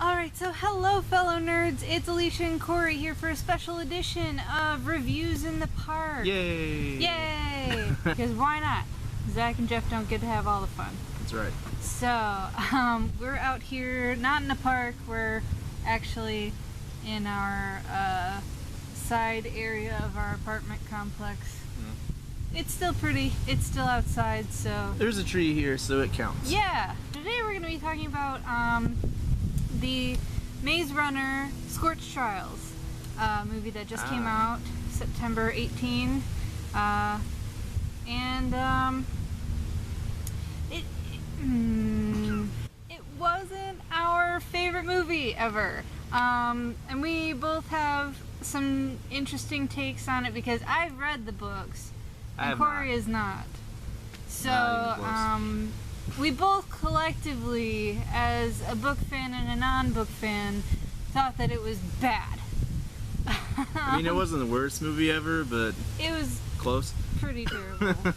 Alright, so hello fellow nerds, it's Alicia and Corey here for a special edition of Reviews in the Park. Yay! Yay! Because why not? Zach and Jeff don't get to have all the fun. That's right. So, we're out here, not in the park, we're actually in our side area of our apartment complex. It's still pretty, it's still outside, so... There's a tree here, so it counts. Yeah! Today we're going to be talking about the Maze Runner Scorch Trials movie that just came out September 18. It wasn't our favorite movie ever. And we both have some interesting takes on it because I've read the books and Corey is not. So, we both collectively, as a book fan and a non-book fan, thought that it was bad. I mean, it wasn't the worst movie ever, but it was close. Pretty terrible.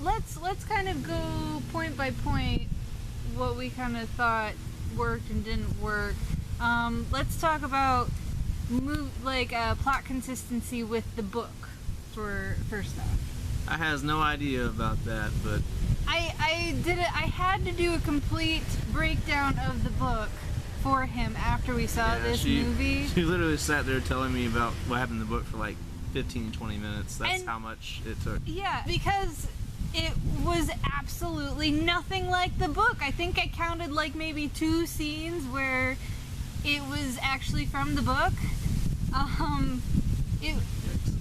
Let's kind of go point by point what we kind of thought worked and didn't work. Let's talk about plot consistency with the book for first off. I has no idea about that, but I had to do a complete breakdown of the book for him after we saw this movie. She literally sat there telling me about what happened in the book for like 15-20 minutes. That's how much it took. Yeah, because it was absolutely nothing like the book. I think I counted like maybe 2 scenes where it was actually from the book.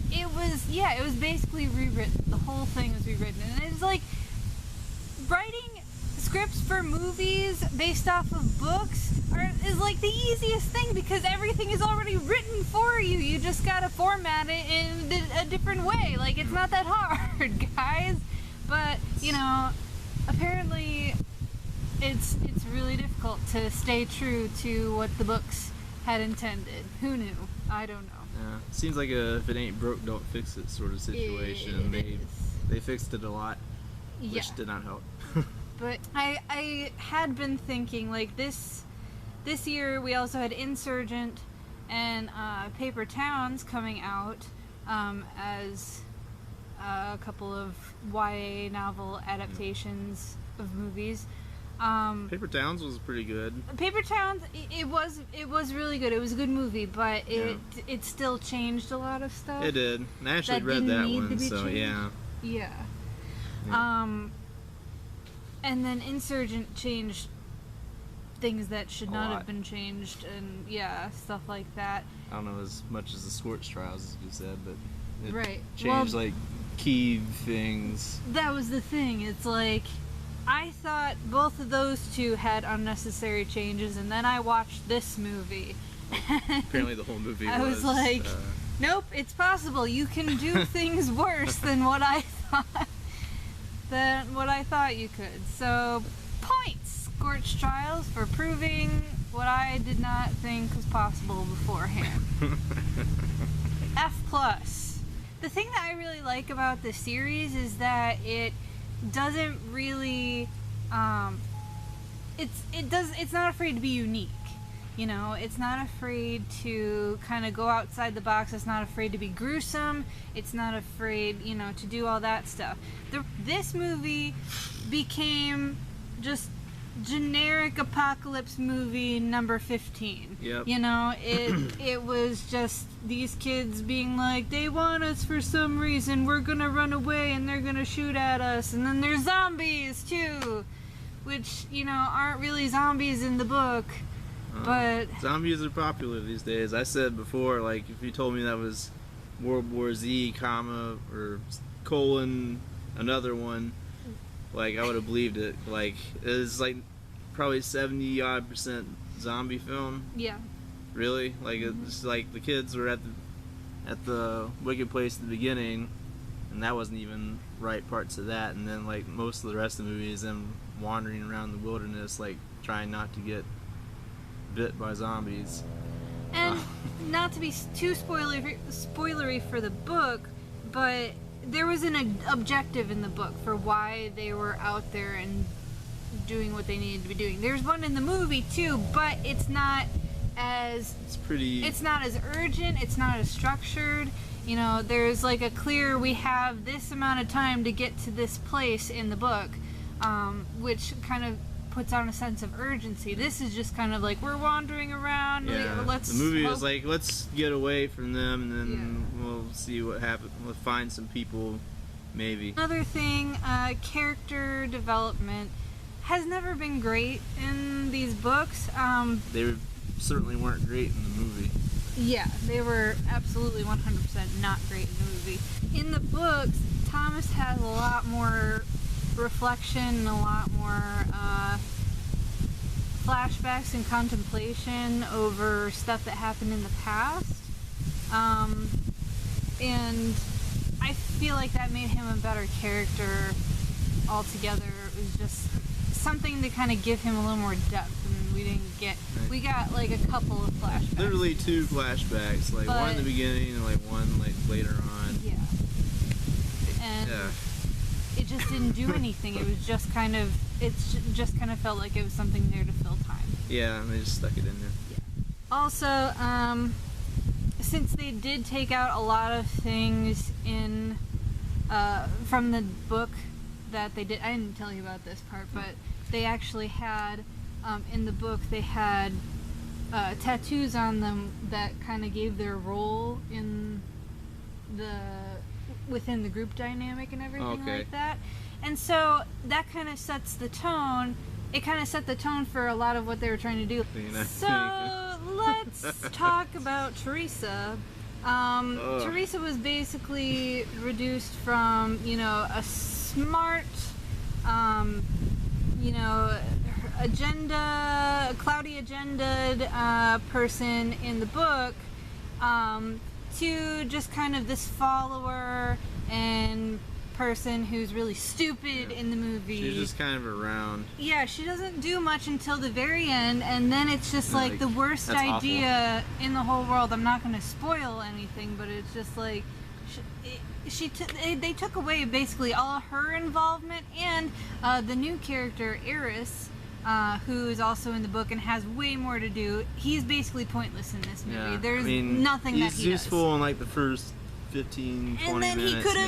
It was basically rewritten. The whole thing was rewritten, and it's like writing scripts for movies based off of books is like the easiest thing because everything is already written for you. You just gotta format it in a different way. Like, it's not that hard, guys. But you know, apparently it's really difficult to stay true to what the books had intended. Who knew? I don't know. Yeah, seems like a if it ain't broke, don't fix it sort of situation. They fixed it a lot, which did not help. But I had been thinking, like, this year we also had Insurgent and Paper Towns coming out as a couple of YA novel adaptations of movies. Paper Towns was pretty good. Paper Towns, it was really good. It was a good movie, but it still changed a lot of stuff. It did. And I actually read that one, so yeah. Yeah. And then Insurgent changed things that should not have been changed, and stuff like that. I don't know as much as the Scorch Trials, as you said, but it Well, changed like key things. That was the thing. It's like, I thought both of those two had unnecessary changes, and then I watched this movie. Apparently the whole movie was like, nope, it's possible. You can do things worse than what I thought you could. So, points, Scorch Trials, for proving what I did not think was possible beforehand. F+. The thing that I really like about the series is that it doesn't really it's not afraid to be unique, you know. It's not afraid to kind of go outside the box. It's not afraid to be gruesome. It's not afraid, you know, to do all that stuff. This movie became just generic apocalypse movie number 15. Yep. You know, it was just these kids being like, they want us for some reason, we're gonna run away and they're gonna shoot at us, and then there's zombies too, which, you know, aren't really zombies in the book. But zombies are popular these days. I said before, like, if you told me that was World War Z, comma, or colon, another one, like, I would have believed it. Like, it's like probably 70-odd% zombie film. Yeah. Really? Like, it's like the kids were at the wicked place at the beginning, and that wasn't even right parts of that. And then, like, most of the rest of the movie is them wandering around the wilderness, like, trying not to get bit by zombies. And not to be too spoilery for the book, but there was an objective in the book for why they were out there and doing what they needed to be doing. There's one in the movie too, but it's not as urgent, it's not as structured. You know, there's like a clear, we have this amount of time to get to this place in the book, which kind of puts on a sense of urgency. This is just kind of like, we're wandering around. Yeah. The movie was like, let's get away from them, and then we'll see what happens. We'll find some people, maybe. Another thing, character development has never been great in these books. They certainly weren't great in the movie. Yeah, they were absolutely 100% not great in the movie. In the books, Thomas has a lot more reflection and a lot more flashbacks and contemplation over stuff that happened in the past. And I feel like that made him a better character altogether. It was just something to kind of give him a little more depth, and we didn't get. Right. We got like a couple of flashbacks. Literally 2 flashbacks, like one in the beginning and like one like later on. Yeah. And it just didn't do anything. It was just kind of. Just kind of felt like it was something there to fill time. Yeah, and they just stuck it in there. Yeah. Also, since they did take out a lot of things in from the book that they did, I didn't tell you about this part, but they actually had in the book they had tattoos on them that kind of gave their role in within the group dynamic and everything like that. And so that kind of sets the tone. It kind of set the tone for a lot of what they were trying to do. So let's talk about Teresa. Teresa was basically reduced from, you know, a smart, you know, a cloudy agendaed person in the book, to just kind of this follower and person who's really stupid in the movie. She's just kind of around. Yeah, she doesn't do much until the very end, and then it's just like the worst idea in the whole world. I'm not going to spoil anything, but it's just like they took away basically all her involvement, and the new character Eris, who is also in the book and has way more to do. He's basically pointless in this movie. Yeah. There's nothing that he does. He's useful in like the first 15, 20 minutes. And then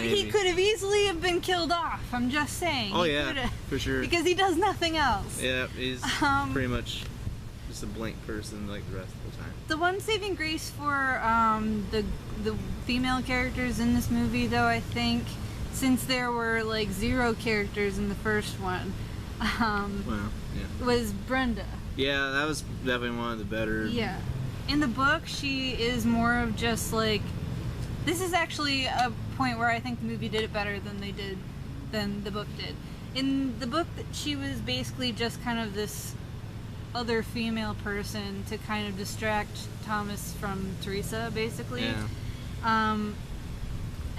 he could have easily have been killed off. I'm just saying. Oh yeah, for sure. Because he does nothing else. Yeah, he's pretty much just a blank person like the rest of the time. The one saving grace for the female characters in this movie, though, I think, since there were like 0 characters in the first one, was Brenda. Yeah, that was definitely one of the better. Yeah. In the book, she is more of just like. This is actually a point where I think the movie did it better than the book did. In the book, she was basically just kind of this other female person to kind of distract Thomas from Teresa, basically. Yeah.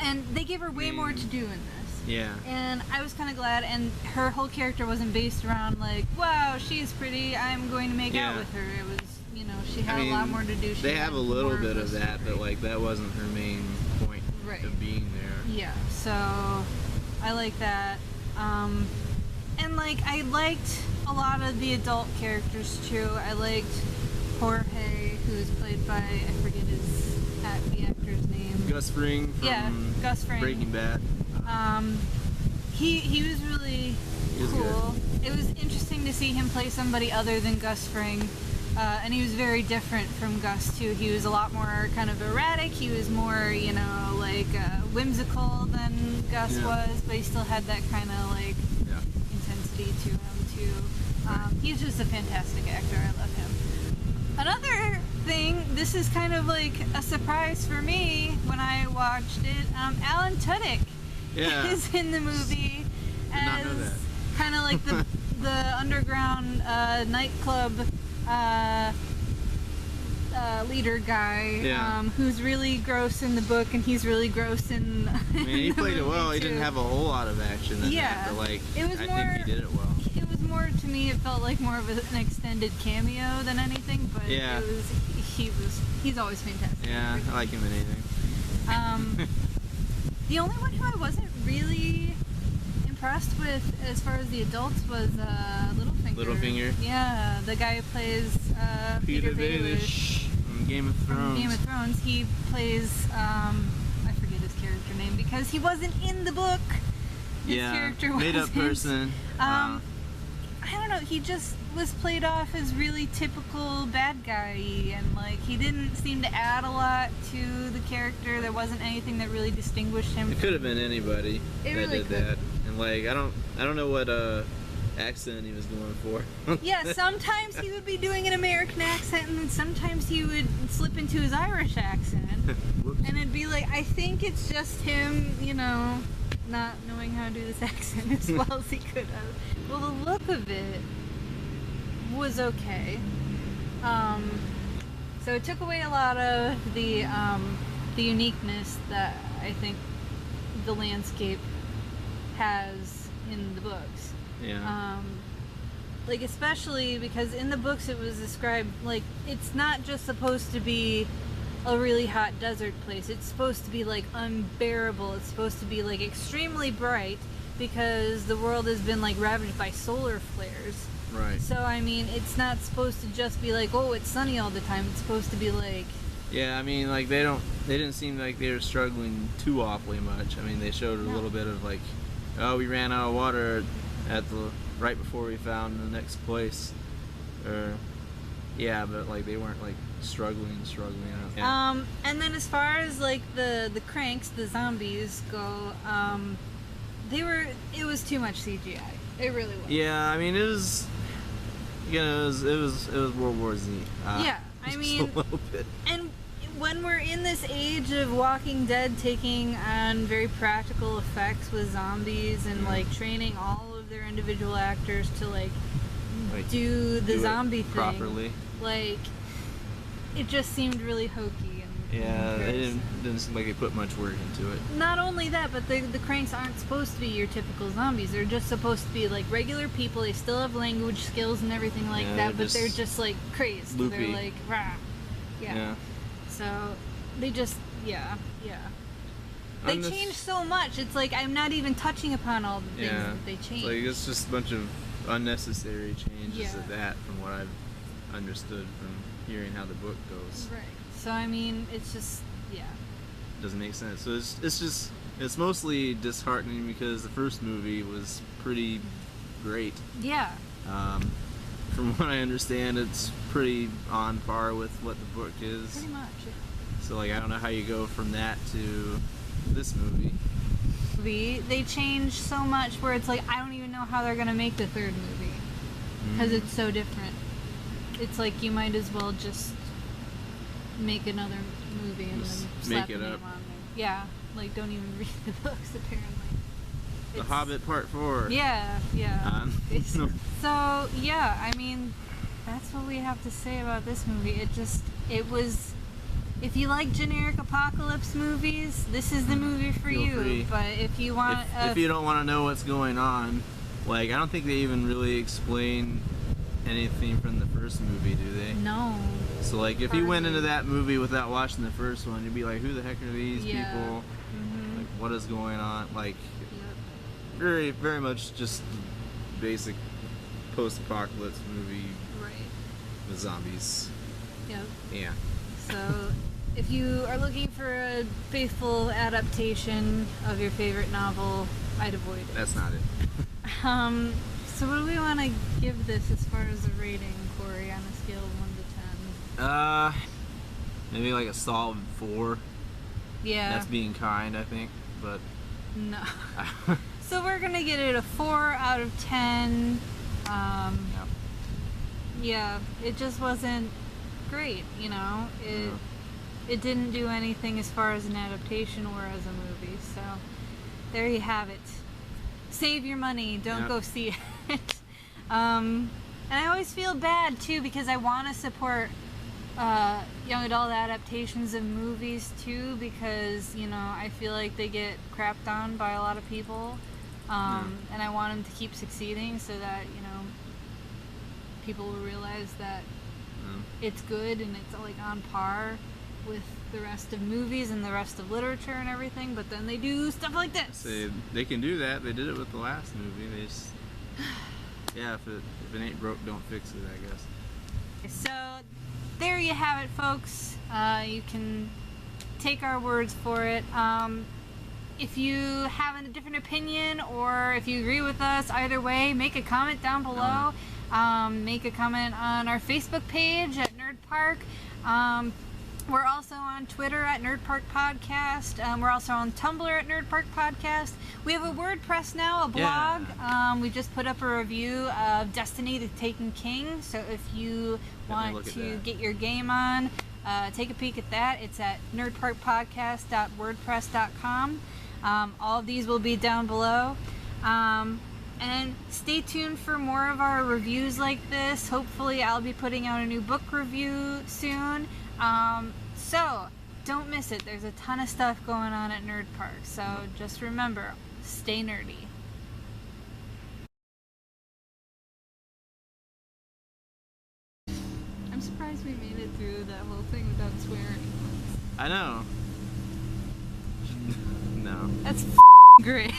And they gave her way more to do in this. Yeah. And I was kind of glad, and her whole character wasn't based around like, wow, she's pretty, I'm going to make out with her. It was, you know, she had a lot more to do. They have a little bit of that, but like that wasn't her main point of being there. Yeah, so I like that. And like I liked a lot of the adult characters too. I liked Jorge, who is played by, I forget the actor's name. Gus Fring from Gus Fring. Breaking Bad. He was really cool. Good. It was interesting to see him play somebody other than Gus Fring. And he was very different from Gus too. He was a lot more kind of erratic. He was more, you know, like whimsical than Gus was, but he still had that kind of like intensity to him too. He's just a fantastic actor. I love him. Another thing, this is kind of like a surprise for me when I watched it. Alan Tudyk is in the movie as kind of like the underground nightclub leader guy, who's really gross in the book, and he's really gross in. I mean, he played it well. He didn't have a whole lot of action in that, but like, I think he did it well. It was more, to me, it felt like more of an extended cameo than anything, but it was, he's always fantastic. Yeah, I like him in anything. The only one who I wasn't really impressed with, as far as the adults, was Littlefinger. Littlefinger? Yeah, the guy who plays Peter Baelish from Game of Thrones. From Game of Thrones. He plays, I forget his character name because he wasn't in the book. His character made up wasn't. person. I don't know, he just was played off as really typical bad guy, and like he didn't seem to add a lot to the character. There wasn't anything that really distinguished him. It could have been anybody that really did that. And like I don't know what accent he was going for. Yeah, sometimes he would be doing an American accent, and then sometimes he would slip into his Irish accent. And it'd be like, I think it's just him, you know, not knowing how to do this accent as well as he could have. Well, the look of it was okay. So it took away a lot of the uniqueness that I think the landscape has in the books. Yeah. Like, especially because in the books it was described, like, it's not just supposed to be a really hot desert place. It's supposed to be, like, unbearable. It's supposed to be, like, extremely bright because the world has been, like, ravaged by solar flares. Right. So, I mean, it's not supposed to just be like, oh, it's sunny all the time. It's supposed to be like... Yeah, I mean, like, they didn't seem like they were struggling too awfully much. I mean, they showed a little bit of, like, oh, we ran out of water right before we found the next place. Or, yeah, but, like, they weren't, like, struggling. Yeah. And then as far as, like, the cranks, the zombies go, it was too much CGI. It really was. Yeah, I mean, it was World War Z. Yeah, I mean, just a little bit. And when we're in this age of Walking Dead taking on very practical effects with zombies and like training all of their individual actors to like do the zombie thing properly, like it just seemed really hokey. Yeah, it didn't seem like they put much work into it. Not only that, but the cranks aren't supposed to be your typical zombies. They're just supposed to be like regular people. They still have language skills and everything like that, but they're just like crazed. Loopy. They're like, rah. Yeah. So they just, yeah. They changed so much. It's like I'm not even touching upon all the things that they changed. Like it's just a bunch of unnecessary changes of that, from what I've understood from hearing how the book goes. Right. So I mean, it's just, doesn't make sense. So it's mostly disheartening because the first movie was pretty great. Yeah. From what I understand, it's pretty on par with what the book is. Pretty much. So like, I don't know how you go from that to this movie. They changed so much where it's like I don't even know how they're gonna make the third movie because it's so different. It's like you might as well just make another movie and then slap make it the name up. on there. Yeah, like don't even read the books apparently. The Hobbit Part 4. Yeah. No. So yeah, I mean, that's what we have to say about this movie. It was. If you like generic apocalypse movies, this is the movie for Feel you. free. But if you want, if you don't want to know what's going on, like I don't think they even really explain anything from the first movie, do they? No. So like, if you went into that movie without watching the first one, you'd be like, "Who the heck are these people? Mm-hmm. Like, what is going on?" Like, very, very much just basic post-apocalypse movie with zombies. Yep. Yeah. So, if you are looking for a faithful adaptation of your favorite novel, I'd avoid it. That's not it. So what do we want to give this as far as a rating, Corey, on a scale of 1 to 10? Maybe like a solid 4. Yeah. That's being kind, I think, but... No. So we're gonna get it a 4 out of 10. Yeah, it just wasn't great, you know? It didn't do anything as far as an adaptation or as a movie, so there you have it. Save your money, don't go see it. And I always feel bad too because I want to support young adult adaptations of movies too, because you know I feel like they get crapped on by a lot of people, and I want them to keep succeeding so that you know people will realize that it's good and it's like on par. with the rest of movies and the rest of literature and everything, but then they do stuff like this. So they can do that. They did it with the last movie. They just, yeah, if it ain't broke, don't fix it, I guess. So there you have it, folks. You can take our words for it. If you have a different opinion or if you agree with us, either way, make a comment down below. Make a comment on our Facebook page at Nerd Park. We're also on Twitter at Nerd Park Podcast. We're also on Tumblr at Nerd Park Podcast. We have a WordPress now, a blog. Yeah. We just put up a review of Destiny: The Taken King. So if you want to get your game on, take a peek at that. It's at nerdparkpodcast.wordpress.com. All of these will be down below. And stay tuned for more of our reviews like this. Hopefully I'll be putting out a new book review soon. So don't miss it. There's a ton of stuff going on at Nerd Park. So just remember, stay nerdy. I'm surprised we made it through that whole thing without swearing. I know. No. That's great.